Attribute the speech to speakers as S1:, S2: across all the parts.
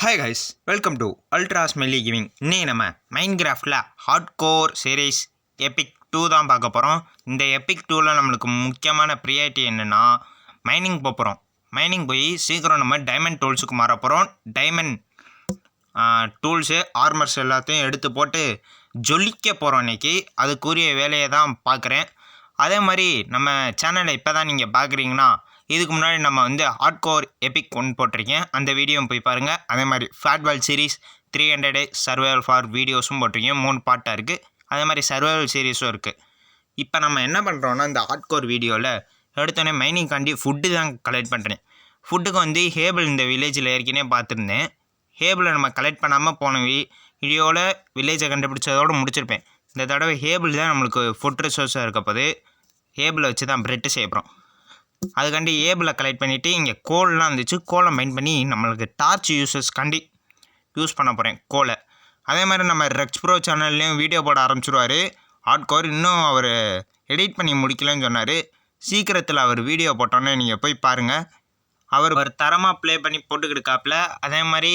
S1: Hi guys, welcome to ultra smelly gaming. இன்னைக்கு நம்ம மைன்கிராஃப்டில் hardcore series Epic 2 தான் பார்க்க போகிறோம். இந்த எபிக் 2ல் நம்மளுக்கு முக்கியமான ப்ரியாரிட்டி என்னென்னா மைனிங் போகிறோம். மைனிங் போய் சீக்கிரம் நம்ம டைமண்ட் டூல்ஸுக்கு மாற போகிறோம். டைமண்ட் டூல்ஸு ஆர்மர்ஸ் எல்லாத்தையும் எடுத்து போட்டு ஜொலிக்க போகிறோம் இன்றைக்கி. அதுக்குரிய வேலையை தான் பார்க்குறேன். அதே மாதிரி நம்ம சேனலை இப்போ தான் நீங்கள் பார்க்குறீங்கன்னா இதுக்கு முன்னாடி நம்ம ஹார்ட்கோர் எபிக் 1 போட்டிருக்கேன், அந்த வீடியோவும் போய் பாருங்கள். அதே மாதிரி ஃப்ளாட்பால் சீரீஸ் 300 டே சர்வைவல் ஃபார் வீடியோஸும் போட்டிருக்கேன். 3 பார்ட்டாக இருக்குது. அதே மாதிரி சர்வைவல் சீரீஸும் இருக்குது. இப்போ நம்ம என்ன பண்ணுறோன்னா இந்த ஹார்ட்கோர் வீடியோவில் எடுத்தோடனே மைனிங்காண்டி ஃபுட்டு தான் கலெக்ட் பண்ணுறேன். ஃபுட்டுக்கு ஹேபிள் இந்த வில்லேஜில் ஏற்கனவே பார்த்துருந்தேன். ஹேபிளை நம்ம கலெக்ட் பண்ணாமல் போன வீடியோவில் வில்லேஜை கண்டுபிடிச்சதோடு முடிச்சிருப்பேன். இந்த தடவை ஹேபிள் தான் நம்மளுக்கு ஃபுட் ரிசோர்ஸாக இருக்க போது. ஹேபிளை வச்சு தான் ப்ரெட்டு செய்யப்படுறோம். அதுக்காண்டி ஏபிளை கலெக்ட் பண்ணிவிட்டு இங்கே கோல்லாம் இருந்துச்சு. கோலை மைண்ட் பண்ணி நம்மளுக்கு டார்ச் யூஸஸ்க்காண்டி யூஸ் பண்ண போகிறேன் கோலை. அதே மாதிரி நம்ம ரெக்ஸ் ப்ரோ சேனல்லையும் வீடியோ போட ஆரம்பிச்சிருவார். ஹார்ட்கோர் இன்னும் அவர் எடிட் பண்ணி முடிக்கலன்னு சொன்னார். சீக்கிரத்தில் அவர் வீடியோ போட்டோன்னே நீங்கள் போய் பாருங்கள். அவர் ஒரு தரமாக ப்ளே பண்ணி போட்டுக்கிட்டுக்காப்பில். அதே மாதிரி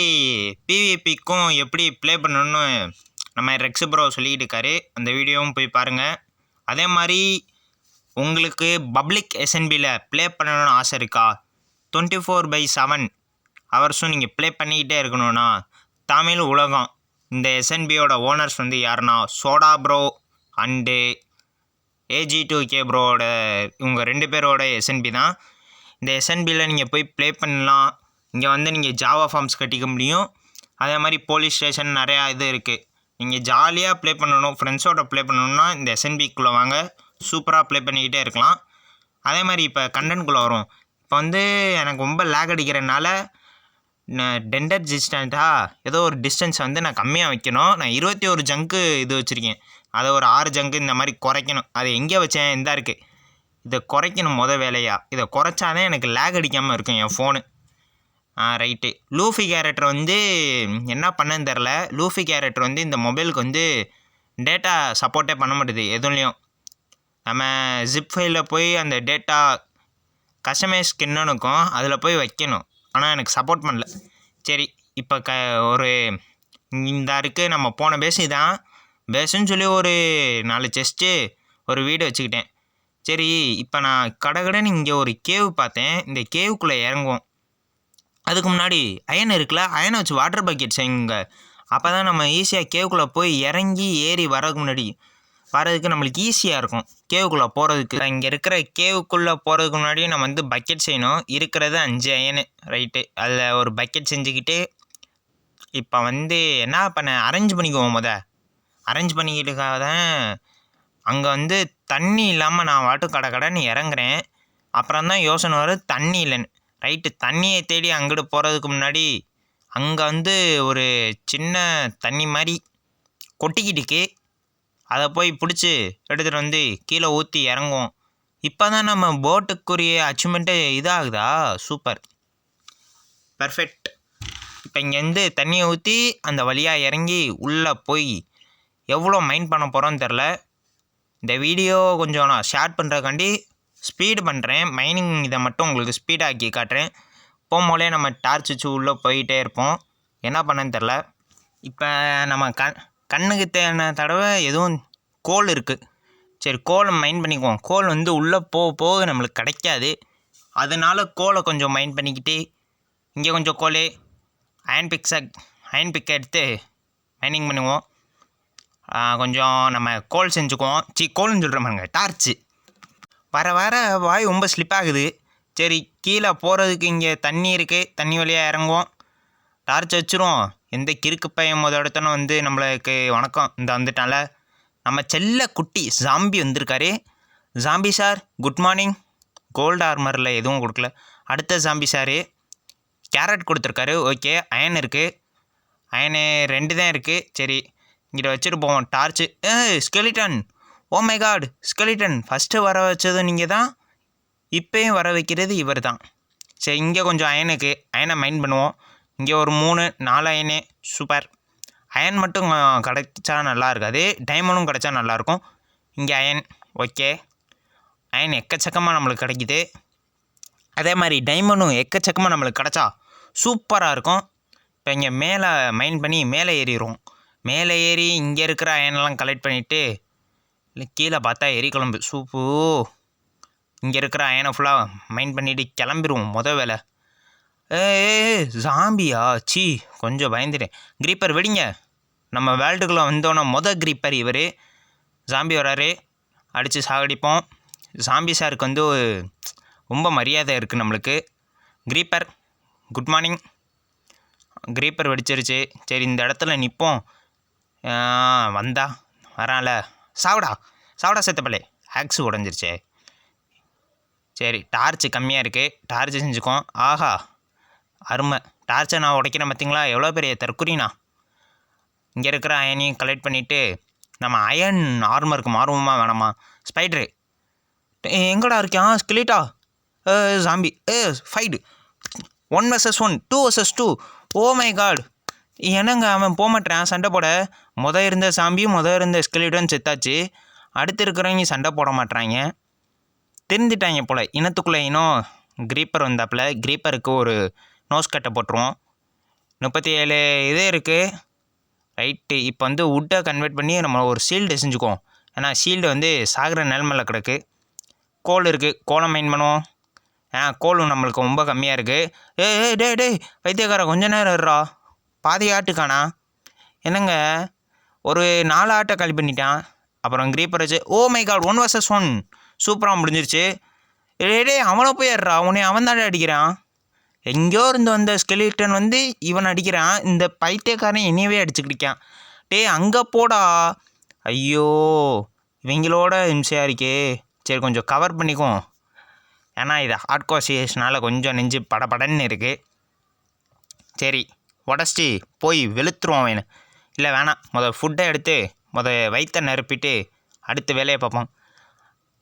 S1: பிவிபிக்கும் எப்படி ப்ளே பண்ணணுன்னு நம்ம ரெக்ஸ் ப்ரோ சொல்லிக்கிட்டு இருக்காரு. அந்த வீடியோவும் போய் பாருங்கள். அதே மாதிரி உங்களுக்கு பப்ளிக் எஸ்என்பியில் ப்ளே பண்ணணும்னு ஆசை இருக்கா? 24/7 ஹவர்ஸும் நீங்கள் ப்ளே பண்ணிக்கிட்டே இருக்கணும்னா தமிழ் உலகம் இந்த எஸ்என்பியோட ஓனர்ஸ் யாருன்னா சோடா ப்ரோ அண்டு AG2K ப்ரோவோட இவங்க 2 பேரோட எஸ்என்பி தான். இந்த எஸ்என்பியில் நீங்கள் போய் ப்ளே பண்ணலாம். இங்கே நீங்கள் ஜாவா ஃபார்ம்ஸ் கட்டிக்க முடியும். அதே மாதிரி போலீஸ் ஸ்டேஷன் நிறையா இது இருக்குது. நீங்கள் ஜாலியாக ப்ளே பண்ணணும், ஃப்ரெண்ட்ஸோட ப்ளே பண்ணணுன்னா இந்த எஸ்என்பிக்குள்ளே வாங்க. சூப்பராக ப்ளே பண்ணிக்கிட்டே இருக்கலாம். அதே மாதிரி இப்போ கண்டென்ட்குள்ளே வரும். இப்போ எனக்கு ரொம்ப லேக் அடிக்கிறதுனால டெண்டர் டிஸ்டன்ஸாக ஏதோ ஒரு டிஸ்டன்ஸ் நான் கம்மியாக வைக்கணும். நான் 21 ஜங்கு இது வச்சுருக்கேன். அதை ஒரு 6 ஜங்கு இந்த மாதிரி குறைக்கணும். அது எங்கே வச்சேன் இந்த இருக்குது. இதை குறைக்கணும் வேலையாக. இதை குறைச்சாதான் எனக்கு லேக் அடிக்காமல் இருக்கும் என் ஃபோனு. ரைட்டு. லூஃபி கேரக்டர் என்ன பண்ணன்னு தெரில. லூஃபி கேரக்டர் இந்த மொபைலுக்கு டேட்டா சப்போர்ட்டே பண்ண மாட்டேது எதுலேயும். நம்ம ஜிப் ஃபைலில் போய் அந்த டேட்டா கஸ்டமைஸ் ஸ்கின்னுக்கும் அதில் போய் வைக்கணும். ஆனால் எனக்கு சப்போர்ட் பண்ணல. சரி, இப்போ ஒரு இந்த இருக்குது நம்ம போன பேஸு தான். பேஸுன்னு சொல்லி ஒரு 4 செஸ்ட்டு ஒரு வீடு வச்சுக்கிட்டேன். சரி, இப்போ நான் கடைன்னு இங்கே ஒரு கேவ் பார்த்தேன். இந்த கேவுக்குள்ளே இறங்குவோம். அதுக்கு முன்னாடி அயன் இருக்குல்ல, அயனை வச்சு வாட்டர் பக்கெட் செய்யுங்க. அப்போ தான் நம்ம ஈஸியாக கேவுக்குள்ளே போய் இறங்கி ஏறி வரதுக்கு நம்மளுக்கு ஈஸியாக இருக்கும். கேவுக்குள்ளே போகிறதுக்கு இங்கே இருக்கிற கேவுக்குள்ளே போகிறதுக்கு முன்னாடி நம்ம பக்கெட் செய்யணும். இருக்கிறது 5 அயனு. ரைட்டு. அதில் ஒரு பக்கெட் செஞ்சுக்கிட்டு இப்போ என்ன பண்ண அரேஞ்ச் பண்ணிக்குவோம். அரேஞ்ச் பண்ணிக்கிட்டுக்காக தான் அங்கே தண்ணி இல்லாமல் நான் கடைன்னு இறங்குறேன். அப்புறம் தான் யோசனை வரும் தண்ணி இல்லைன்னு. ரைட்டு. தண்ணியை தேடி அங்கிட்டு போகிறதுக்கு முன்னாடி அங்கே ஒரு சின்ன தண்ணி மாதிரி கொட்டிக்கிட்டுக்கு. அதை போய் பிடிச்சி எடுத்துகிட்டு கீழே ஊற்றி இறங்குவோம். இப்போ தான் நம்ம போட்டுக்குரிய அச்சீவ்மெண்ட்டு இதாகுதா? Super, perfect. இப்போ இங்கேருந்து தண்ணியை ஊற்றி அந்த வழியாக இறங்கி உள்ளே போய் எவ்வளோ மைண்ட் பண்ண போகிறோன்னு தெரில. இந்த வீடியோ கொஞ்சம் நான் ஷேர் பண்ணுறதுக்காண்டி ஸ்பீடு பண்ணுறேன். மைனிங் இதை மட்டும் உங்களுக்கு ஸ்பீடாக்கி காட்டுறேன். போகும்போதே நம்ம டார்ச் வச்சு உள்ளே போயிட்டே இருப்போம். என்ன பண்ணேன்னு தெரில. இப்போ நம்ம கண்ணுக்கு தேவையான தடவை எதுவும் கோல் இருக்குது. சரி, கோலை மைண்ட் பண்ணிக்குவோம். கோல் உள்ளே போக நம்மளுக்கு கிடைக்காது. அதனால் கோலை கொஞ்சம் மைண்ட் பண்ணிக்கிட்டு இங்கே கொஞ்சம் கோல் அயன் பிக்கை எடுத்து மைனிங் பண்ணுவோம். கொஞ்சம் நம்ம கோல் செஞ்சுக்குவோம். கோல்னு சொல்கிற மாதிரிங்க டார்ச்சு. வர வாய் ரொம்ப ஸ்லிப் ஆகுது. சரி, கீழே போகிறதுக்கு இங்கே தண்ணி இருக்குது. தண்ணி வழியாக இறங்குவோம். டார்ச் வச்சுருவோம். எந்த கிறுக்கு பையன் இடத்தனும் நம்மளுக்கு வணக்கம் வந்துட்டால நம்ம செல்ல குட்டி ஜாம்பி வந்திருக்காரு. Zombie sir good morning. Gold ஆர்மரில் எதுவும் கொடுக்கல. அடுத்த ஜாம்பி சார் கேரட் கொடுத்துருக்காரு. ஓகே, அயன் இருக்குது. அயனு 2 தான் இருக்குது. சரி, இங்கிட்ட வச்சுட்டு போவோம் torch. Skeleton. Oh my god, skeleton. First வர வச்சது நீங்கள் தான், இப்போயும் வர வைக்கிறது இவர் தான். சரி, இங்கே கொஞ்சம் அயனுக்கு அயனை மைண்ட் பண்ணுவோம். இங்கே ஒரு 3-4 அயனு. சூப்பர். அயன் மட்டும் கிடைச்சா நல்லா இருக்காது, டைமண்டும் கிடைச்சா நல்லாயிருக்கும். இங்கே அயன். ஓகே, அயன் எக்கச்சக்கமாக நம்மளுக்கு கிடைக்கிது. அதே மாதிரி டைமண்டும் எக்கச்சக்கமாக நம்மளுக்கு கிடச்சா சூப்பராக இருக்கும். இப்போ இங்கே மேலே மைன் பண்ணி மேலே ஏறிடுவோம். மேலே ஏறி இங்கே இருக்கிற அயனெல்லாம் கலெக்ட் பண்ணிவிட்டு இல்லை கீழே பார்த்தா எரிக்குழம்பு சூப்பு. இங்கே இருக்கிற அயனை ஃபுல்லாக மைன் பண்ணிவிட்டு கிளம்பிடுவோம் வேலை. ஜாம்பியா சி கொஞ்சம் பயந்துட்டேன். க்ரீப்பர் வெடிங்க. நம்ம வேர்ல்டுக்குள்ளே வந்தோன்னே க்ரீப்பர் இவர். ஜாம்பி வராரு, அடித்து சாகடிப்போம். ஜாம்பி சாருக்கு வந்து ரொம்ப மரியாதை இருக்குது நம்மளுக்கு. Creeper good morning. க்ரீப்பர் வெடிச்சிருச்சு. சரி இந்த இடத்துல நிற்போம். வந்தா வரான்ல. சாவடா செத்தப்பலே. ஆக்ஸு உடஞ்சிருச்சே. சரி டார்ச்சு கம்மியாக இருக்குது, டார்ச்சு செஞ்சுக்கோம். ஆஹா அருமை. டார்ச்சை நான் உடைக்கிறேன் பார்த்தீங்களா, எவ்வளோ பெரிய தற்குறிண்ணா. இங்கே இருக்கிற அயனையும் கலெக்ட் பண்ணிவிட்டு நம்ம அயன் ஆர்மருக்கு மாறுவோமா வேணாமா? ஸ்பைட்ரு எங்கடா இருக்கான்? Skeleton zombie fight 1 vs 1 2 vs 2. Oh my god, என்னங்க அவன் போக மாட்டேறான் சண்டை போட. இருந்த சாம்பியும் இருந்த ஸ்கெலிட்டன் செத்தாச்சு. அடுத்து இருக்கிறவங்க சண்டை போட மாட்டுறாங்க. தெரிஞ்சிட்டாங்க போல் இனத்துக்குள்ளே இன்னும். க்ரீப்பர் வந்தாப்புல. க்ரீப்பருக்கு ஒரு நோஸ் கட்டை போட்டுருவோம். 37 இதே இருக்குது. ரைட்டு, இப்போ வந்து வுட்டை கன்வெர்ட் பண்ணி நம்ம ஒரு ஷீல்டு செஞ்சுக்குவோம். ஏன்னா ஷீல்டு வந்து சாகிற நிலமையில் கிடக்கு. கோல் இருக்குது, கோலை மைன் பண்ணுவோம். கோலும் நம்மளுக்கு ரொம்ப கம்மியாக இருக்குது. டே வைத்தியக்காரன் கொஞ்சம் நேரம் இருறா. பாதி ஆட்டுக்கானா என்னங்க? ஒரு 4 ஆட்டை காலி பண்ணிட்டான். அப்புறம் க்ரீப்பர் வச்சு ஓ மை காட் 1 vs 1 சூப்பராக முடிஞ்சிருச்சு. டே அவனை போய் ஏறா, உன்னை அவன் தானே அடிக்கிறான். எங்கேயோ இருந்து வந்த ஸ்கெலிட்டன் வந்து இவன் அடிக்கிறான். இந்த பைத்தியக்காரன் என்னையவே அடிச்சுக்கிட்டான். அங்கே போடா. ஐயோ இவங்களோட இம்சையாக இருக்கே. சரி கொஞ்சம் கவர் பண்ணிக்குவோம். ஏன்னா இது ஹார்ட்கோர் சீரியஸ்னால் கொஞ்சம் நெஞ்சு படபடன்னு இருக்குது. சரி உடச்சி போய் வெளுத்துருவோம் வேணும். இல்லை வேணாம், ஃபுட்டை எடுத்து வயிற்றை நிரப்பிட்டு அடுத்த வேலையை பார்ப்போம்.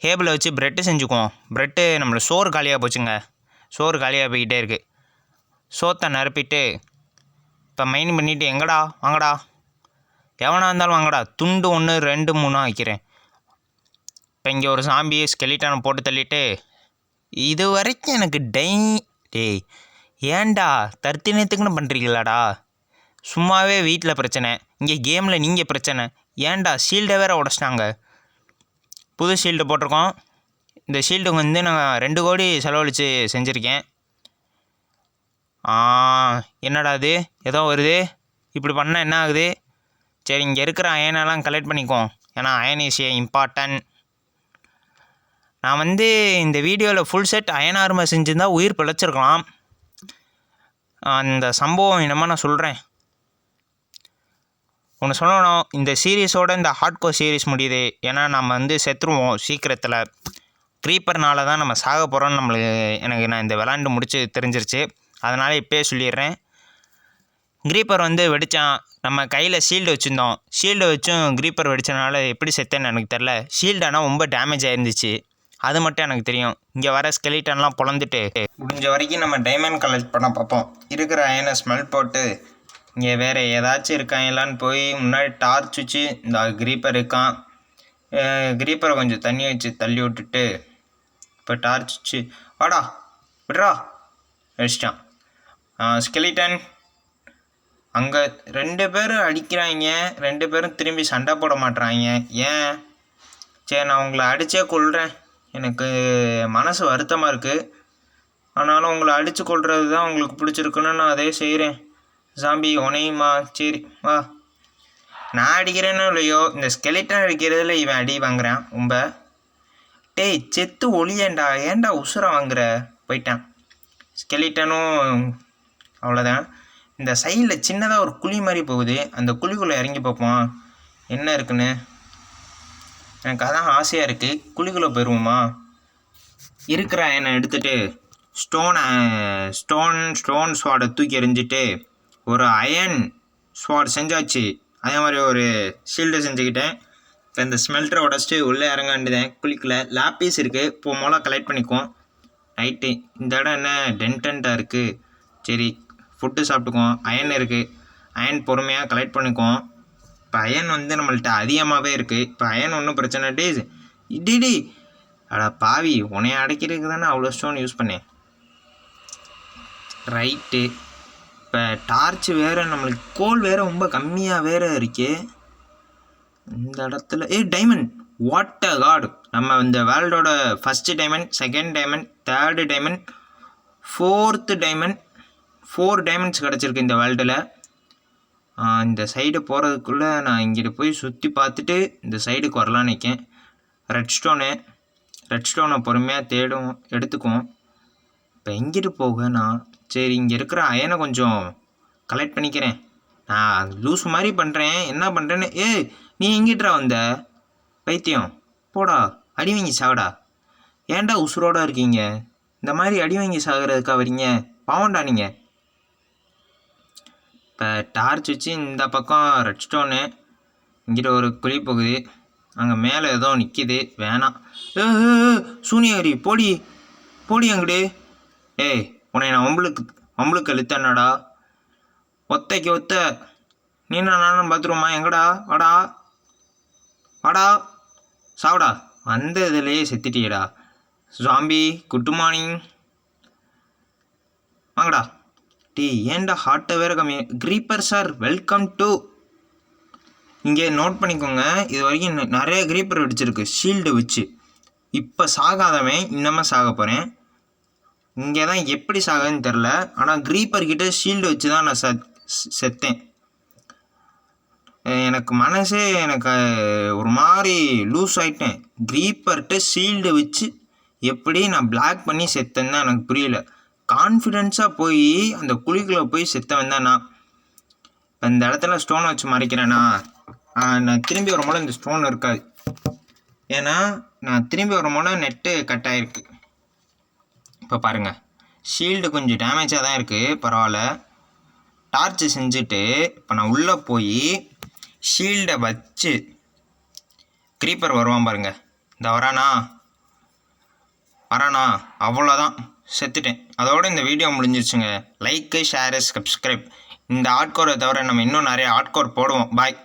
S1: ஹேபிளை வச்சு ப்ரெட்டு செஞ்சுக்குவோம். ப்ரெட்டு நம்மளை சோறு காலியாக போச்சுங்க. சோறு காலியாக போய்கிட்டே இருக்குது. சோத்தை நிரப்பிட்டு இப்போ மைன் பண்ணிவிட்டு வாங்கடா எவனாக இருந்தாலும் வாங்கடா. துண்டு 1 2 3 வைக்கிறேன். இப்போ இங்கே ஒரு சாம்பி ஸ்கெலிட்டானை போட்டு தள்ளிட்டு இது வரைக்கும் எனக்கு டேய் ஏன்டா தர்த்தினத்துக்குன்னு பண்ணுறீங்களாடா? சும்மாவே வீட்டில் பிரச்சனை, இங்கே கேமில் நீங்கள் பிரச்சனை. ஏன்டா ஷீல்டை வேற உடச்சிட்டாங்க. புது ஷீல்டு போட்டிருக்கோம். இந்த ஷீல்டுக்கு வந்து நான் 2 கோடி செலவழித்து செஞ்சுருக்கேன். என்னடா இது ஏதோ வருது. இப்படி பண்ணால் என்ன ஆகுது? சரி இங்கே இருக்கிற அயனெல்லாம் கலெக்ட் பண்ணிக்குவோம். ஏன்னா அயன் இஸ் இம்பார்ட்டன்ட். நான் வந்து இந்த வீடியோவில் ஃபுல் செட் அயன் ஆர்மர் செஞ்சுருந்தா உயிர் பிழைச்சிருக்கலாம். அந்த சம்பவம் என்னமா நான் சொல்கிறேன். ஒன்று சொல்லணும், இந்த சீரீஸோட இந்த ஹார்ட்கோர் சீரீஸ் முடியுது. ஏன்னா நம்ம வந்து செத்துருவோம் சீக்கிரத்தில். க்ரீப்பர்னால தான் நம்ம சாக போகிறோன்னு நான் இந்த விளாண்டு முடிச்சு தெரிஞ்சிருச்சு. அதனால் இப்போயே சொல்லிடுறேன். க்ரீப்பர் வந்து வெடித்தான். நம்ம கையில் ஷீல்டு வச்சுருந்தோம். ஷீல்டு வச்சும் க்ரீப்பர் வெடித்தனால எப்படி செத்தேன்னு எனக்கு தெரில. ஷீல்டு ஆனால் ரொம்ப டேமேஜ் ஆயிருந்துச்சு, அது மட்டும் எனக்கு தெரியும். இங்கே வர ஸ்கெலிட்டன்லாம் பொழந்துட்டு முடிஞ்ச வரைக்கும் நம்ம டைமண்ட் கலெக்ட் பண்ண பார்ப்போம். இருக்கிற அயனை ஸ்மெல் போட்டு இங்கே வேறு ஏதாச்சும் இருக்காங்களான்னு போய் முன்னாடி டார்ச் வச்சு இந்த க்ரீப்பர் இருக்கான். க்ரீப்பரை கொஞ்சம் தண்ணி வச்சு தள்ளி விட்டுட்டு இப்போ டார்ச் வச்சு வாடா விட்றா வச்சிட்டான். ஸ்கெலிட்டன் அங்கே 2 பேரும் அடிக்கிறாங்க. 2 பேரும் திரும்பி சண்டை போட மாட்டுறாங்க. ஏன்? சரி நான் உங்களை அடித்தே கொள்கிறேன். எனக்கு மனசு வருத்தமாக இருக்குது. ஆனாலும் உங்களை அடித்து கொள்வது தான் உங்களுக்கு பிடிச்சிருக்குன்னு நான் அதே செய்கிறேன். ஜாம்பி உனையுமா? சரி வா. நான் அடிக்கிறேன்னு இல்லையோ, இந்த ஸ்கெலிட்டன் அடிக்கிறதுல இவன் அடி வாங்குறான் ரொம்ப. டேய் செத்து ஒளியேண்டா, ஏன்டா உசுரை வாங்குற? போயிட்டான். ஸ்கெலிட்டனும் அவ்வளோதான். இந்த சைடில் சின்னதாக ஒரு குழி மாதிரி போகுது. அந்த குழிக்குள்ளே இறங்கி பார்ப்போம் என்ன இருக்குன்னு. எனக்கு அதான் ஆசையாக இருக்குது. குழிக்குள்ளே போயிடுவோமா? இருக்கிற அயனை எடுத்துகிட்டு ஸ்டோன் ஸ்வாடை தூக்கி எறிஞ்சிட்டு ஒரு அயன் ஸ்வாட் செஞ்சாச்சு. அதே மாதிரி ஒரு ஷீல்டு செஞ்சுக்கிட்டேன். இப்போ இந்த ஸ்மெல்டரை உடச்சிட்டு உள்ளே இறங்க வேண்டியதேன். குழிக்குள்ளே லாப்பீஸ் இருக்குது. இப்போ மூலம் கலெக்ட் பண்ணிக்குவோம். நைட்டு இந்த இடம் என்ன டென்டென்ட்டாக இருக்குது. சரி ஃபுட்டு சாப்பிட்டுக்குவோம். அயன் இருக்குது. அயன் பொறுமையாக கலெக்ட் பண்ணிக்குவோம். இப்போ அயன் வந்து நம்மள்கிட்ட அதிகமாகவே இருக்குது. இப்போ அயன் ஒன்றும் பிரச்சனை டேஸ் இடி அடா பாவி, உன்னைய அடைக்கிறதுக்கு தானே அவ்வளோ ஸ்டோன் யூஸ் பண்ணேன். ரைட்டு இப்போ டார்ச் வேறு நம்மளுக்கு கோல் வேறு ரொம்ப கம்மியாக வேறு இருக்கே. இந்த இடத்துல டைமண்ட், வாட் அ காட். நம்ம இந்த வேர்ல்டோட first diamond, second diamond, third diamond, fourth diamond, 4 diamonds கிடச்சிருக்கு இந்த வேர்ல்டில். இந்த சைடு போகிறதுக்குள்ளே நான் இங்கிட்ட போய் சுற்றி பார்த்துட்டு இந்த சைடுக்கு வரலான்னு நிற்கேன். ரெட் ஸ்டோனை பொறுமையாக எடுத்துக்குவோம். இப்போ எங்கிட்டு போக நான் சரி இங்கே இருக்கிற அயனை கொஞ்சம் கலெக்ட் பண்ணிக்கிறேன். நான் லூஸ் மாதிரி பண்ணுறேன், என்ன பண்ணுறேன்னு. நீ எங்கிட்டா வந்த பைத்தியம்? போடா, அடி வாங்கி சாகடா. ஏன்டா உசுரோடு இருக்கீங்க? இந்த மாதிரி அடி வாங்கி சாகிறதுக்கா வரீங்க? பாவண்டா நீங்கள். இப்போ டார்ச் வச்சு இந்த பக்கம் ரெட் ஸ்டோனு, இங்கிட்ட ஒரு குழி போகுது, அங்கே மேலே ஏதோ நிற்கிது. வேணாம். சூனியரி போடி அங்கிடு. உன்னை நான் வம்பளுக்கு இழுத்தேன்னாடா. ஒத்தைக்கு ஒத்த நீ நானும் பார்த்துருவோமா? எங்கடா? வாடா சாவடா. அந்த இதுலேயே செத்துட்டியடா ஜாம்பி. குட் மார்னிங், வாங்கடா. ஏன்டா ஹார்ட்டை வேறு கம்மி. Creeper sir, welcome to. இங்கே நோட் பண்ணிக்கோங்க, இது வரைக்கும் நிறைய க்ரீப்பர் வெடிச்சிருக்கு ஷீல்டு வச்சு. இப்போ சாகாதவன் இன்னமும் சாக போகிறேன். இங்கே தான் எப்படி சாகுன்னு தெரில, ஆனால் க்ரீப்பர்கிட்ட ஷீல்டு வச்சு தான் நான் செத்தேன். எனக்கு மனசே ஒரு மாதிரி லூஸ் ஆகிட்டேன். க்ரீப்பர்கிட்ட ஷீல்டு வச்சு எப்படி நான் பிளாக் பண்ணி செத்தேன்னு தான் எனக்கு புரியல. கான்ஃபிடென்ஸாக போய் அந்த குழிக்குள்ளே போய் செத்தவன் தான் நான். இந்த இடத்துல ஸ்டோனை வச்சு மறைக்கிறேன்னா நான் திரும்பி வரும்போது இந்த ஸ்டோன் இருக்காது. ஏன்னா நான் திரும்பி வரும்போது நெட்டு கட் ஆகிருக்கு. இப்போ பாருங்கள், ஷீல்டு கொஞ்சம் டேமேஜாக தான் இருக்குது, பரவாயில்ல. டார்ச்சு செஞ்சுட்டு இப்போ நான் உள்ளே போய் ஷீல்டை வச்சு க்ரீப்பர் வருவான் பாருங்கள். இந்த வரானா அவ்வளோதான், செத்துட்டேன். அதோட இந்த வீடியோ முடிஞ்சிருச்சுங்க. Like, share, subscribe. இந்த ஹார்ட்கோரை தவிர நம்ம இன்னும் நிறைய ஹார்ட்கோர் போடுவோம். பாய்.